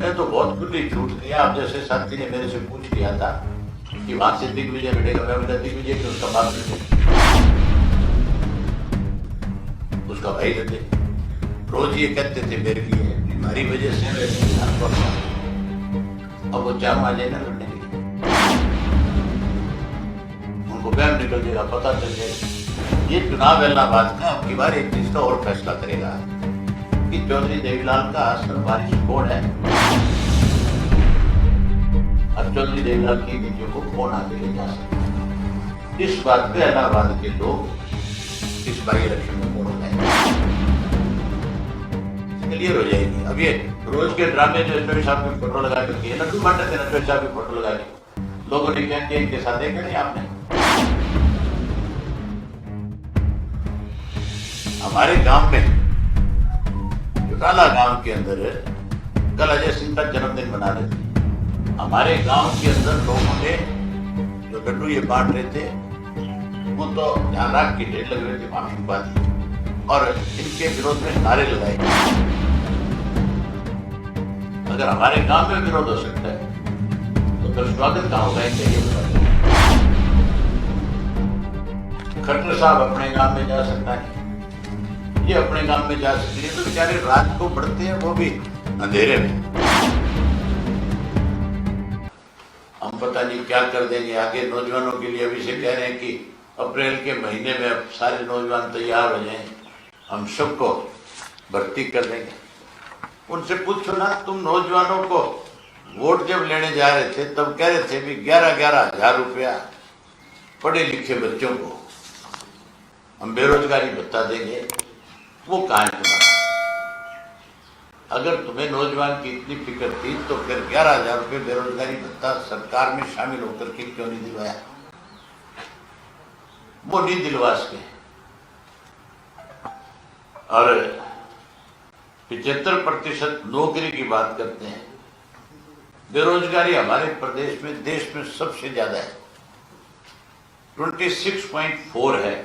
आपने तो बहुत खुली छूट दी। आप जैसे साथी ने मेरे से पूछ लिया था कि वहां से दिग्विजय लड़ेगा, मैं बोला दिग्विजय कि उसका बाप लड़े, उसका भाई लड़े। रोज ये कहते थे मेरे लिए हमारी वजह से अब वो चार माजे न लड़ने के, उनको वहम निकल जाएगा, पता चल जाएगा। ये चुनाव इलाहाबाद का अब की बार एक चीज का और फैसला करेगा कि चौधरी देवीलाल का आसन बारिश कौन है, अब चौधरी देवीलाल की नीतियों को कौन आगे ले जा सकता है। इस बात पे इलाहाबाद के लोग इस बाई इलेक्शन में वोट देंगे, क्लियर हो जाएगी। अब ये रोज के ड्रामे जो नटवी साहब की फोटो लगा के लड्डू बांटे थे, नटवी साहब की फोटो लगा के लोगों ने क्या किया, इनके साथ देखा नहीं आपने। हमारे गांव में चौटाला गांव के अंदर कल अजय सिंह का जन्मदिन मना रहे थे। हमारे गांव के अंदर लोगों ने जो लड्डू ये बांट रहे थे वो तो ध्यान रख के ढेर लग रहे थे माफी और इनके विरोध में नारे लगाए। अगर हमारे गांव में विरोध हो सकता है तो फिर स्वागत कहां होगा इनका, ये बता। खट्टर साहब अपने गांव में जा सकता है, ये अपने गांव में जा सकती है, तो बेचारे रात को बढ़ते हैं वो भी अंधेरे में। हम पता नहीं क्या कर देंगे आगे नौजवानों के लिए। अभी से कह रहे हैं कि अप्रैल के महीने में अब सारे नौजवान तैयार हो जाएं, हम सबको भर्ती कर देंगे। उनसे पूछो ना, तुम नौजवानों को वोट जब लेने जा रहे थे तब कह रहे थे भी 11-11 हजार रुपया पढ़े लिखे बच्चों को हम बेरोजगारी भत्ता देंगे, वो कहाँ है तुम्हारा? अगर तुम्हें नौजवान की इतनी फिक्र थी तो फिर 11,000 रुपये बेरोजगारी भत्ता सरकार में शामिल होकर के क्यों नहीं दिलवाया? वो नहीं दिलवा सके। और 75% नौकरी की बात करते हैं। बेरोजगारी हमारे प्रदेश में देश में सबसे ज्यादा है, 26.4 है।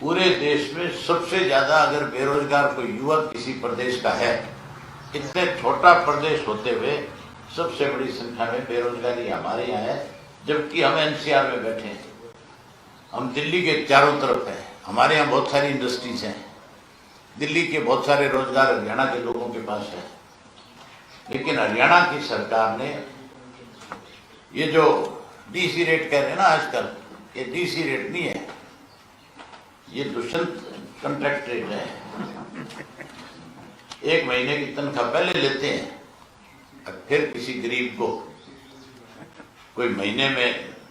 पूरे देश में सबसे ज्यादा अगर बेरोजगार कोई युवक किसी प्रदेश का है, इतने छोटा प्रदेश होते हुए सबसे बड़ी संख्या में बेरोजगारी हमारे यहाँ है, जबकि हम एनसीआर में बैठे हैं। हम दिल्ली के चारों तरफ हैं, हमारे यहाँ बहुत सारी इंडस्ट्रीज हैं, दिल्ली के बहुत सारे रोजगार हरियाणा के लोगों के पास है। लेकिन हरियाणा की सरकार ने ये जो डीसी रेट कह रहे हैं ना आजकल, ये डीसी रेट नहीं है, ये दुष्यंत कॉन्ट्रैक्ट रेट है। 1 महीने की तनख्वाह पहले लेते हैं और फिर किसी गरीब को कोई महीने में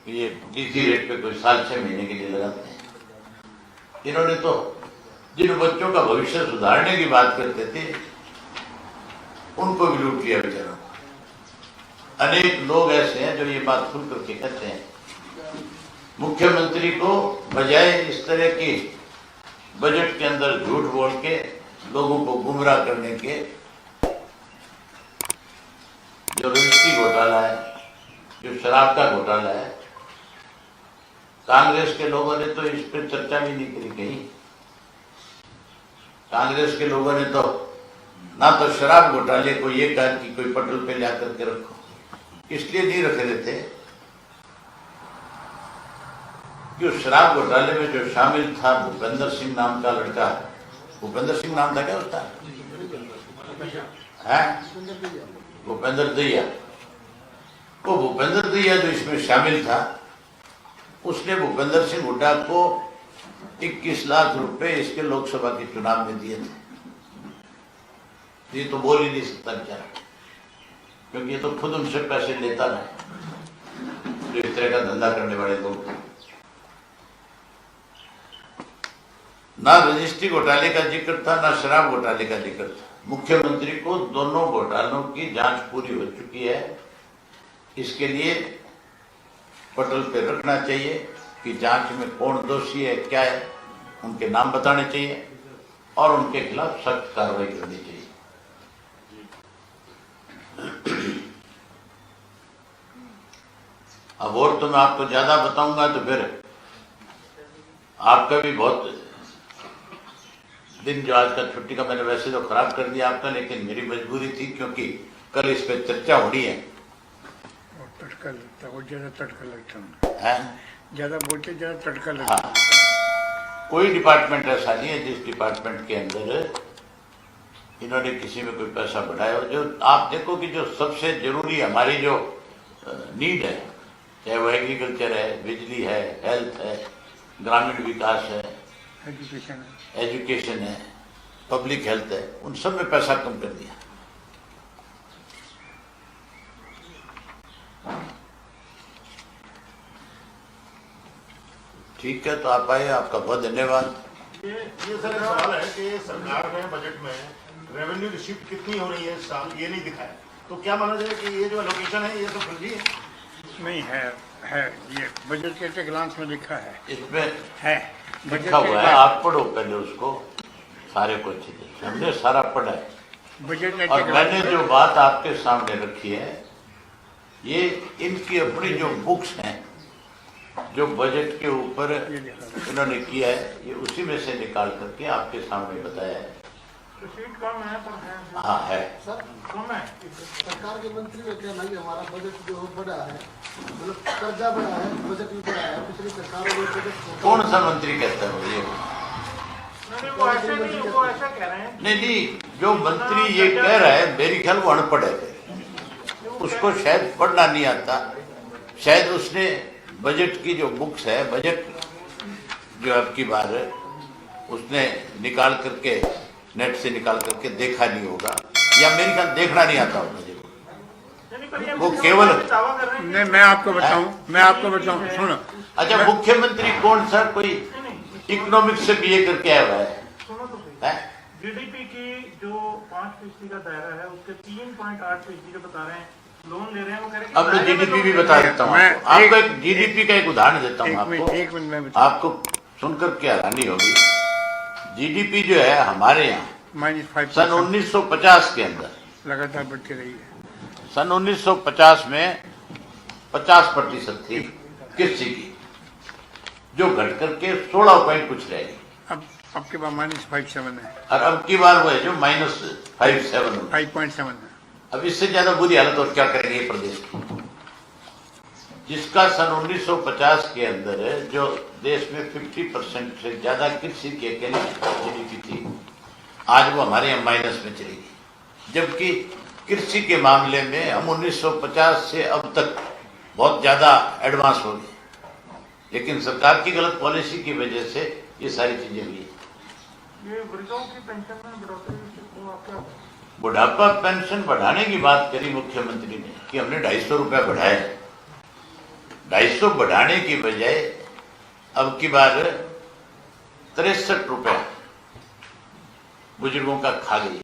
ये डीसी रेट पे कोई साल 6 महीने के लिए लगाते हैं। इन्होंने तो जिन बच्चों का भविष्य सुधारने की बात करते थे उनको भी लूट लिया बेचारों। अनेक लोग ऐसे हैं जो ये बात खुल करके कहते हैं। मुख्यमंत्री को बजाय इस तरह की बजट के अंदर झूठ बोल के लोगों को गुमराह करने के, जो रजिस्ट्री घोटाला है, जो शराब का घोटाला है, कांग्रेस के लोगों ने तो इस पर चर्चा भी नहीं करी कहीं। कांग्रेस के लोगों ने तो ना तो शराब घोटाले को ये कहा कि कोई पटल पे ला करके रखो, इसलिए नहीं रख रहे थे कि उस शराब घोटाले में जो शामिल था भूपेंद्र सिंह नाम का लड़का, भूपेंद्र सिंह नाम था क्या उसका, है भूपेंद्र दहिया, वो भूपेंद्र दहिया जो इसमें शामिल था, उसने भूपेंद्र सिंह हुड्डा को 21 लाख रुपए इसके लोकसभा के चुनाव में दिए थे। ये तो बोल ही नहीं सकता बेचारा, क्योंकि ये तो खुद उनसे पैसे लेता नहीं, जो इस तरह का धंधा करने वाले लोग। ना रजिस्ट्री घोटाले का जिक्र था, ना शराब घोटाले का जिक्र था। मुख्यमंत्री को दोनों घोटालों की जांच पूरी हो चुकी है। इसके लिए पटल पे रखना चाहिए कि जांच में कौन दोषी है, क्या है, उनके नाम बताने चाहिए और उनके खिलाफ सख्त कार्रवाई करनी चाहिए। अब और तो मैं आपको ज्यादा बताऊंगा तो फिर आपका भी बहुत दिन जो आज का छुट्टी का मैंने वैसे तो खराब कर दिया आपका, लेकिन मेरी मजबूरी थी क्योंकि कल इस पे चर्चा होनी है। तटका लगता है, वो ज्यादा तटका लगता है, ज्यादा बोलते ज्यादा तटका लगता है। हाँ, कोई डिपार्टमेंट ऐसा नहीं है जिस डिपार्टमेंट के अंदर इन्होंने किसी में कोई पैसा बढ़ाया हो। जो आप देखो कि जो सबसे जरूरी हमारी जो नीड है, चाहे वो एग्रीकल्चर है, बिजली है, हेल्थ है, ग्रामीण विकास है, एजुकेशन है, पब्लिक हेल्थ है, उन सब में पैसा कम कर दिया। ठीक है, तो आप आए, आपका बहुत धन्यवाद। ये सर सवाल है कि सरकार ने बजट में रेवेन्यू रिसीप्ट कितनी हो रही है इस साल, ये नहीं दिखाया, तो क्या माना जाए कि ये जो एलोकेशन है ये तो फर्जी है? नहीं है, ये बजट के एक ग्लांस में लिखा है, इसमें है लिखा हुआ है, आप पढ़ो पहले उसको, सारे को अच्छी तरह हमने सारा पढ़ा है। बजट में और मैंने जो बात आपके सामने रखी है, ये इनकी अपनी जो बुक्स हैं, जो बजट के ऊपर इन्होंने किया है, ये उसी में से निकाल करके आपके सामने बताया है। सीट कम है पर है। हाँ है सर, कम है। सरकार के मंत्री का कहना है कि हमारा बजट जो बढ़ा है, मतलब कर्जा बढ़ा है, बजट भी बढ़ा है। पिछली सरकारों में बजट कौन सा मंत्री कहता है मुझे? नहीं, वो ऐसे नहीं, वो ऐसा कह रहे हैं। नहीं, जो मंत्री ये कह रहा है, मेरी ख्याल वो अनपढ़ है, उसको शायद पढ़ना नहीं आता। शायद उसने बजट की जो बुक्स है, बजट जो अब की बार है, उसने निकाल करके नेट से निकाल करके देखा नहीं होगा, या मेरी ख्याल देखना नहीं आता होगा मुझे। वो केवल नहीं, मैं आपको बताऊं, सुनो। अच्छा, मुख्यमंत्री कौन सा कोई इकोनॉमिक्स से बीए करके आया हुआ है? सुनो तो सही। जीडीपी की जो 5% का दायरा है, उसके 3.8% जो बता रहे हैं लोन ले रहे हैं, वो कह रहे हैं। अब मैं जीडीपी भी बता देता हूँ आपको, एक जीडीपी का एक उदाहरण देता हूँ आपको, एक मिनट में आपको सुनकर के हैरानी होगी। जीडीपी जो है हमारे यहाँ -5 सन 1950 के अंदर लगातार बढ़ती रही है। सन 1950 में 50% थी कृषि की, जो घट करके 16 पॉइंट कुछ रह गई। अब के बाद -5.7 है, और अब की बार वो है जो -5.7 5.7 है। अब इससे ज्यादा बुरी हालत और क्या करेंगे ये प्रदेश की, जिसका सन 1950 के अंदर है, जो देश में 50% से ज्यादा कृषि की अकेली जीडीपी थी, आज वो हमारे यहाँ माइनस में चली गई। जबकि कृषि के मामले में हम 1950 से अब तक बहुत ज्यादा एडवांस हो गए, लेकिन सरकार की गलत पॉलिसी की वजह से ये सारी चीजें हुई। ये वृद्धों की पेंशन में बढ़ोतरी को आप क्या? बुढ़ापा पेंशन बढ़ाने की बात करी मुख्यमंत्री ने कि हमने 250 रुपया बढ़ाया। 250 बढ़ाने की बजाय अब की बार 63 रुपया बुजुर्गों का खा गई।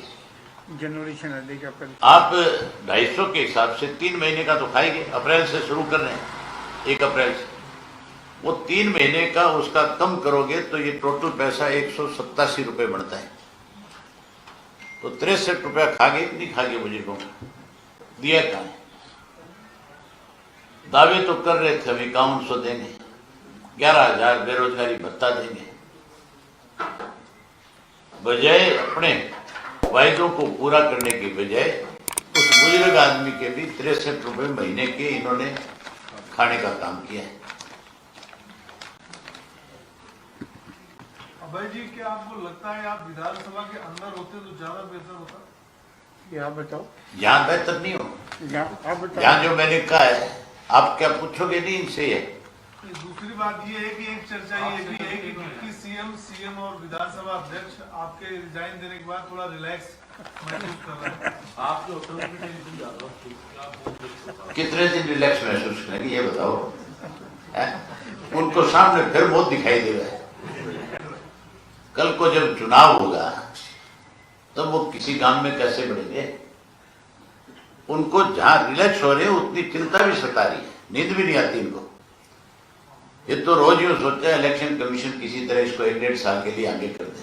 जनवरी से न देगा पर आप 250 के हिसाब से 3 महीने का तो खाएंगे, अप्रैल से शुरू कर रहे हैं, 1 अप्रैल से। वो 3 महीने का उसका कम करोगे तो ये टोटल पैसा 187 रुपये बनता है। तो 63 रुपया खा गए कि नहीं खा गए बुजुर्गों का? दिया कहाँ? दावे तो कर रहे थे हम 5100 देंगे, 11,000 बेरोजगारी भत्ता देंगे, बजाय अपने वायदों को पूरा करने के बजाय उस बुजुर्ग आदमी के भी 63 रुपये महीने के इन्होंने खाने का काम किया है। अभय जी, क्या आपको लगता है आप विधानसभा के अंदर होते तो ज्यादा बेहतर होता? यहाँ बताओ, यहाँ बेहतर नहीं हो, आप बताओ। यहाँ जो मैंने कहा है आप क्या पूछोगे नहीं इनसे? है दूसरी बात ये है कि एक चर्चा ये भी है कि सीएम और विधानसभा अध्यक्ष आपके रिजाइन देने के बाद थोड़ा रिलैक्स महसूस कर रहे हैं। आप जो कितने दिन रिलैक्स महसूस करेंगे ये बताओ? उनको सामने फिर बहुत दिखाई दे रहा है। कल को जब चुनाव होगा तो वो किसी काम में कैसे बढ़ेंगे? उनको जहां रिलैक्स हो रहे हैं उतनी चिंता भी सता रही है, नींद भी नहीं आती इनको। ये तो रोज यूं सोचते हैं इलेक्शन कमीशन किसी तरह इसको 1-1.5 साल के लिए आगे कर दे,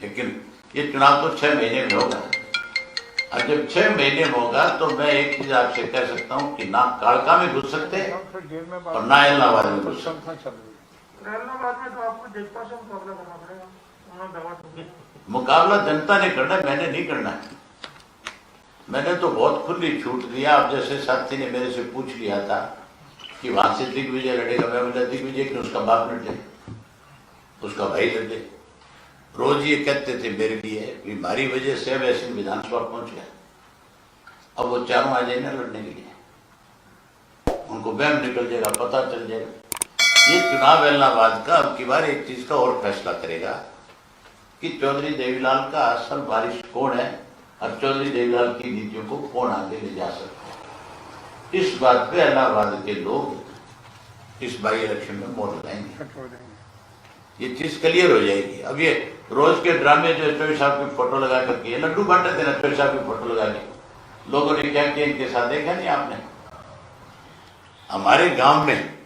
लेकिन ये चुनाव तो 6 महीने में होगा। और जब 6 महीने में होगा तो मैं एक चीज आपसे कह सकता हूँ कि ना काड़का में घुस सकते और ना इलाहाबाद में घुस सकते। इलाहाबाद में तो आपको जेपा से मुकाबला करना पड़ेगा। मुकाबला जनता ने करना है, मैंने नहीं करना है। मैंने तो बहुत खुली छूट दिया। अब जैसे साथी ने मेरे से पूछ लिया था कि वहां से दिग्विजय लड़ेगा, मैं बोला दिग्विजय क्यों, उसका बाप लड़ ले, उसका भाई लड़ ले। रोज ये कहते थे मेरे लिए कि हमारी वजह से अब ऐसे विधानसभा पहुंच गया, अब वो चारों आ जाए ना लड़ने के लिए, उनको वहम निकल जाएगा, पता चल जाएगा। ये चुनाव इलाहाबाद का अब की बार एक चीज का और फैसला करेगा कि चौधरी देवीलाल का असल वारिस कौन है और चौधरी देवीलाल की नीतियों को कौन आगे ले जा सकता है। इस बात पे इलाहाबाद के लोग इस बाई इलेक्शन में वोट लगाएंगे, ये चीज क्लियर हो जाएगी। अब ये रोज के ड्रामे जो चौधरी साहब की फोटो लगा करके लड्डू बांटे थे ना, चौधरी साहब की फोटो लगा के लोगों ने क्या किया इनके साथ, देखा नहीं आपने? हमारे गांव में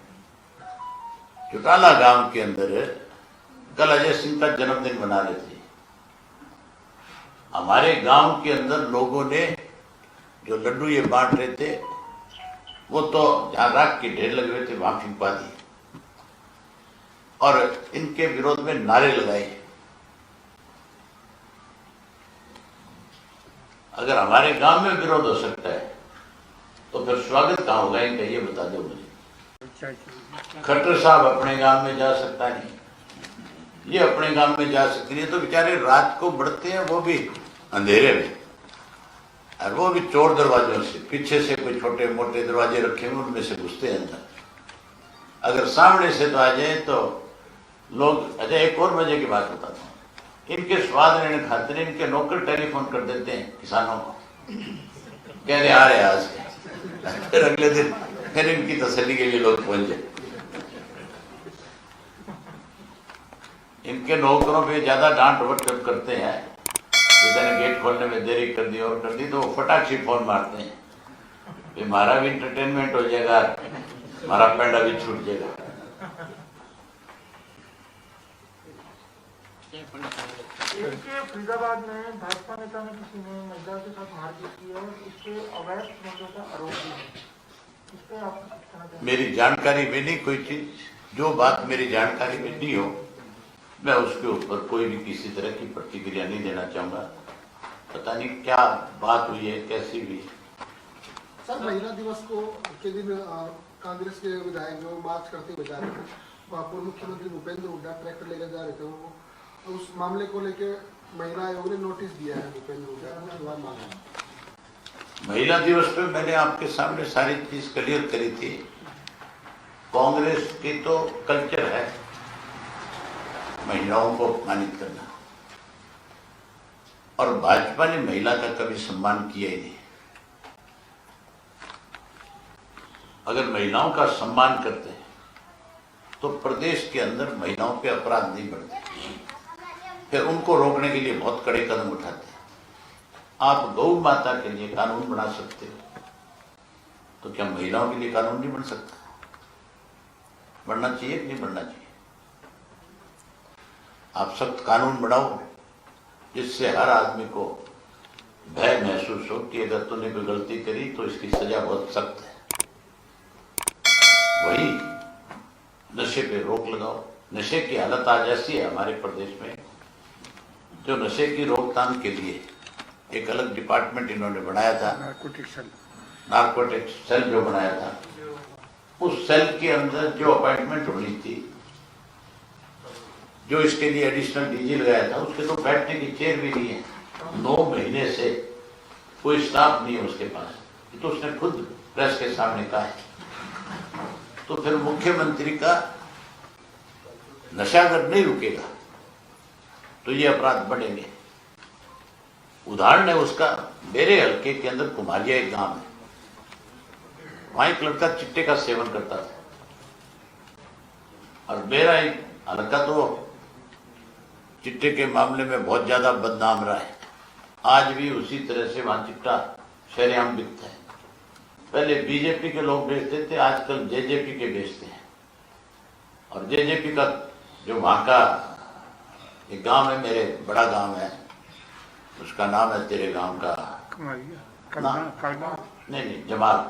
चौटाला गांव के अंदर कल अजय सिंह का जन्मदिन मना रहे थे। हमारे गांव के अंदर लोगों ने जो लड्डू ये बांट रहे थे वो तो जहां राख के ढेर लगे हुए थे वहां फिंकवा दिए और इनके विरोध में नारे लगाए। अगर हमारे गांव में विरोध हो सकता है तो फिर स्वागत कहां होगा इनका, ये बता दो मुझे। खट्टर साहब अपने गांव में जा सकता नहीं, ये अपने गांव में जा सकती है, तो बेचारे रात को बढ़ते हैं वो भी अंधेरे में, और वो भी चोर दरवाजों से, पीछे से कोई छोटे मोटे दरवाजे रखे हुए उनमें से घुसते हैं अंदर। अगर सामने से तो आ जाए तो लोग। अच्छा एक और मजे की बात बताता हूँ, इनके स्वाद लेने खातिर इनके नौकर टेलीफोन कर देते हैं किसानों को, कह रहे आ रहे आज के, फिर अगले दिन फिर इनकी तसल्ली के लिए लोग पहुंच जाए। इनके नौकरों पे ज्यादा डांट वट करते हैं, किसी ने गेट खोलने में देरी कर दी और कर दी तो वो फटाक से फोन मारते हैं, हमारा भी इंटरटेनमेंट हो जाएगा, हमारा पैंडा भी छूट जाएगा। इसके फरीदाबाद में भाजपा नेता ने किसी ने महिला के साथ मारपीट की है और इसके अवैध संबंधों का आरोप भी है, इस पे आप कहना चाहेंगे? मेरी जानकारी में नहीं कोई चीज, जो बात मेरी जानकारी में नहीं हो मैं उसके ऊपर कोई भी किसी तरह की प्रतिक्रिया नहीं देना चाहूंगा। पता नहीं क्या बात हुई है, कैसी हुई। सर महिला दिवस को के दिन कांग्रेस के विधायक जो मार्च करते हुए जा रहे थे, वहाँ पूर्व मुख्यमंत्री भूपेंद्र हुड्डा ट्रैक्टर लेकर जा रहे थे, वो उस मामले को लेकर महिला आयोग ने नोटिस दिया है भूपेंद्र हुड्डा को। महिला दिवस पे मैंने आपके सामने सारी चीज क्लियर करी थी। कांग्रेस की तो कल्चर है महिलाओं को अपमानित करना, और भाजपा ने महिला का कभी सम्मान किया ही नहीं। अगर महिलाओं का सम्मान करते हैं तो प्रदेश के अंदर महिलाओं पे अपराध नहीं बढ़ते, फिर उनको रोकने के लिए बहुत कड़े कदम उठाते हैं। आप गौ माता के लिए कानून बना सकते हो, तो क्या महिलाओं के लिए कानून नहीं बन सकता? बढ़ना चाहिए कि नहीं बढ़ना चाहिए? आप सख्त कानून बनाओ जिससे हर आदमी को भय महसूस हो कि अगर तूने कोई गलती करी तो इसकी सजा बहुत सख्त है। वही नशे पे रोक लगाओ। नशे की हालत आज ऐसी है हमारे प्रदेश में, जो नशे की रोकथाम के लिए एक अलग डिपार्टमेंट इन्होंने बनाया था, नारकोटिक्स सेल जो बनाया था, उस सेल के अंदर जो अपॉइंटमेंट होनी थी, जो इसके लिए एडिशनल डीजी लगाया था, उसके तो बैठने की चेयर भी नहीं है। 9 महीने से कोई स्टाफ नहीं है उसके पास, तो उसने खुद प्रेस के सामने कहा है। तो फिर मुख्यमंत्री का नशा अगर नहीं रुकेगा तो ये अपराध बढ़ेंगे। उदाहरण है उसका, मेरे हल्के के अंदर कुमारिया एक गांव है, वहां एक लड़का चिट्टे का सेवन करता था, और मेरा एक हल्का तो चिट्टे के मामले में बहुत ज्यादा बदनाम रहा है। आज भी उसी तरह से वहां चिट्टा शरेआम बिकता है। पहले बीजेपी के लोग बेचते थे, आजकल जेजेपी के बेचते हैं। और जेजेपी का जो वहां का एक गांव है, मेरे बड़ा गांव है, उसका नाम है तेरे गांव का नहीं जमाल।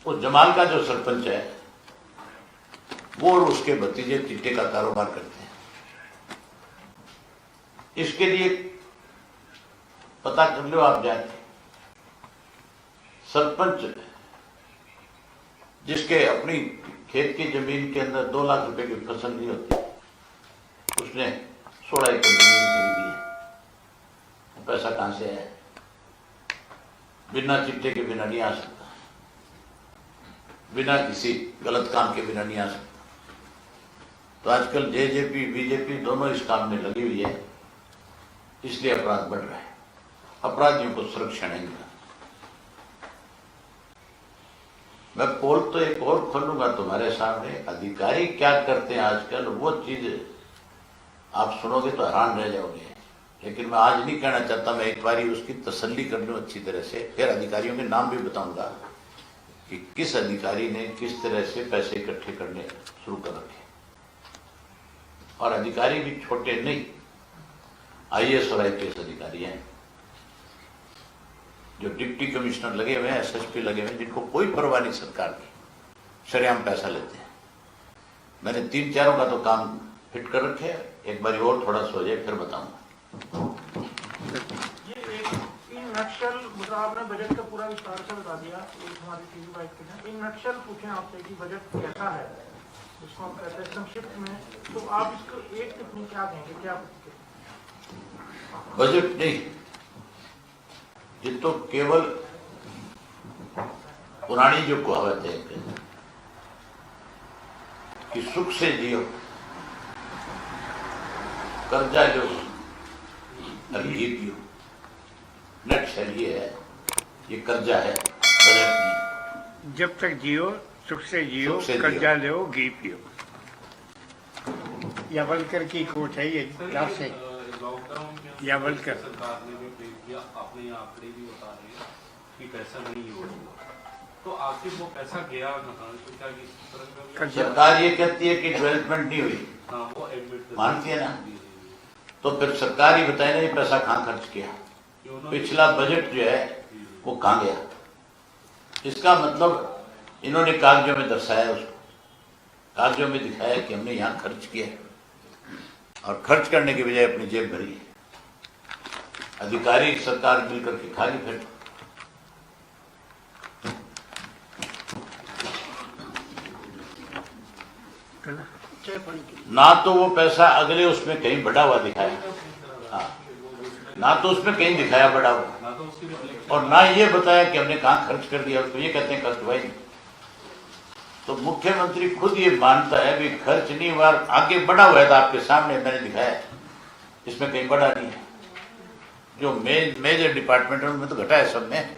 उस जमाल का जो सरपंच है वो और उसके भतीजे चिट्टे का कारोबार करते हैं। इसके लिए पता कर लो आप जाके, सरपंच जिसके अपनी खेत की जमीन के अंदर 2 लाख रुपए की फसल नहीं होती, उसने 16 एकड़ जमीन खरीदी है। पैसा कहां से है? बिना चिट्ठे के बिना नहीं आ सकता, बिना किसी गलत काम के बिना नहीं आ सकता। तो आजकल जेजेपी बीजेपी दोनों इस काम में लगी हुई है, इसलिए अपराध बढ़ रहा है। अपराधियों को सुरक्षा नहीं मिला। मैं पोल तो एक और खोलूंगा तुम्हारे सामने, अधिकारी क्या करते हैं आजकल, वो चीज आप सुनोगे तो हैरान रह जाओगे। लेकिन मैं आज नहीं कहना चाहता, मैं एक बारी उसकी तसल्ली कर लूं अच्छी तरह से, फिर अधिकारियों के नाम भी बताऊंगा कि किस अधिकारी ने किस तरह से पैसे इकट्ठे करने शुरू कर रखे। और अधिकारी भी छोटे नहीं, IAS और IPS अधिकारी हैं, जो डिप्टी कमिश्नर लगे हुए हैं, SSP लगे हुए हैं, जिनको कोई परवाह नहीं सरकार की, शरेआम पैसा लेते हैं। मैंने 3-4 का तो काम फिट कर रखे हैं, एक बार और थोड़ा सा हो जाए फिर बताऊंगा। ये एक इन नक्शल, मतलब आपने बजट का पूरा विस्तार से बता दिया एक हमारी टीवी बाइट के लिए। इन नक्शल पूछे आपसे कि बजट कैसा है, उसको हम कहते हैं संक्षिप्त में, तो आप इसको एक टिप्पणी क्या देंगे, क्या बजट नहीं, ये तो केवल पुरानी जो कहावत है कि सुख से जियो, कर्जा लो और घी पियो, नटशल ये है, ये कर्जा है, बजट नहीं। जब तक जियो सुख से जियो, सुख से कर्जा लो घी पियो। यावलकर की कोट है ये, लाभ से लॉकडाउन के यावलकर सरकार ने भी ब्रेक किया, अपने आंकड़े भी बता रहे हैं कि पैसा नहीं होगा, तो आखिर वो पैसा गया कहाँ? तो क्या इस तरह का सरकार ये कहती है कि डेवलपमेंट नहीं हुई, हाँ वो एडमिट मानती है ना, तो फिर सरकार ही बताए ना ये पैसा कहाँ खर्च किया, पिछला बजट जो है वो कहाँ गया। इसका मतलब इन्होंने कागजों में दर्शाया, उसको कागजों में दिखाया कि हमने यहाँ खर्च किया, और खर्च करने की बजाय अपनी जेब भरी। अधिकारी सरकार मिलकर के खाली फिर ना तो वो पैसा अगले उसमें कहीं बढ़ा हुआ दिखाया, हाँ, ना तो उसमें कहीं दिखाया बढ़ा हुआ, और ना ये बताया कि हमने कहाँ खर्च कर दिया, उसको ये कहते हैं कष्ट भाई। तो मुख्यमंत्री खुद ये मानता है भी खर्च नहीं हुआ, आगे बढ़ा हुआ है, तो आपके सामने मैंने दिखाया, इसमें कहीं बढ़ा नहीं है। जो मेजर डिपार्टमेंट है उनमें तो घटा है सब में।